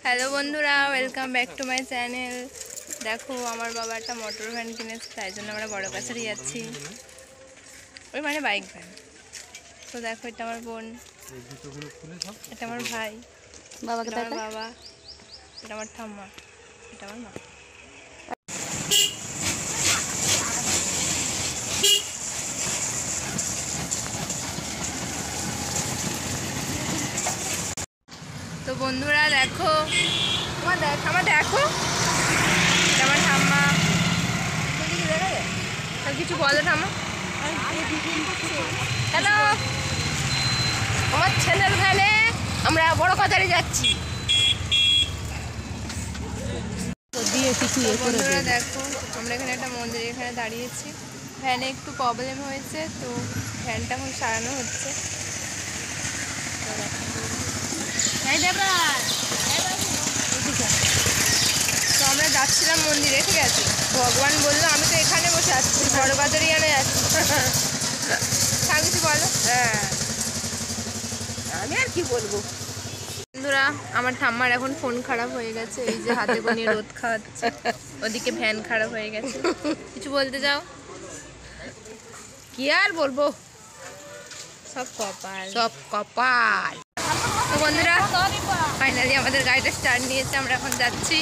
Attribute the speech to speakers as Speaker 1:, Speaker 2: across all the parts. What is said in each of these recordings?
Speaker 1: Hello বন্ধুরা, welcome back to my channel. দেখো আমার বাবা একটা মোটর ভ্যান কিনেছে, তাই জন্য আমরা বড় কাছারি যাচ্ছি। ওই মানে বাইক ভ্যান। তো দেখো, এটা আমার বোন, এটা আমার ভাই, বাবাকে আমার বাবা, এটা আমার ঠাম্মা, এটা আমার মা। তো বন্ধুরা দেখো, আমার দেখো, এটা আমার ঠাম্মা। কিছু বলো ঠাম্মা। হ্যালো, আমার ছেলের গানে আমরা বড় কাছারি যাচ্ছি। বন্ধুরা দেখো, আমরা এখানে একটা মন্দির এখানে দাঁড়িয়েছি। ভ্যানে একটু প্রবলেম হয়েছে, তো ভ্যানটা এখন সারানো হচ্ছে। তো আমরা যাচ্ছিলাম মন্দিরে, ঠিক আছে। ভগবান বললো আমি তো এখানে বসে আছি, বড় কাছারি গানে যাচ্ছি। কিছু বলো। হ্যাঁ, আমি আর কি বলবো। বন্ধুরা, আমার ঠাম্মার এখন ফোন খারাপ হয়ে গেছে, এই যে হাতে করে রোদ খাওয়াচ্ছে, ওদিকে ভ্যান খারাপ হয়ে গেছে। কিছু বলতে যাও? কি আর বলবো, সব কপাল, সব কপাল। তো বন্ধুরা, ফাইনালি আমাদের গাড়িটা স্টার্ট নিয়েছে, আমরা এখন যাচ্ছি।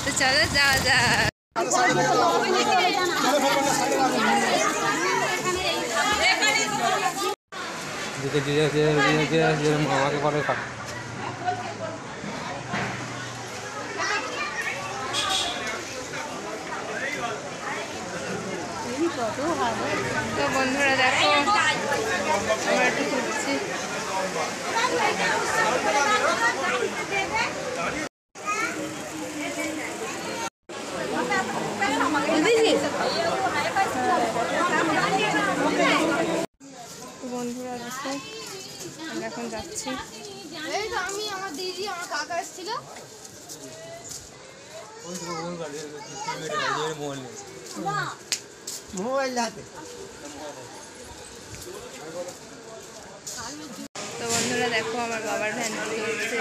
Speaker 1: তো চলো যাওয়া যাক।
Speaker 2: আমাকে করে
Speaker 1: তো বন্ধুরা দেখো, আমরা একটু ঘুরছি। তো বন্ধুরা দেখো, আমরা এখন যাচ্ছি।
Speaker 3: আমি আমার দিদি আমার কাকা এসেছিল।
Speaker 2: মোবাইল হাতে।
Speaker 1: তো বন্ধুরা দেখো, আমার বাবার ভ্যান চলছে।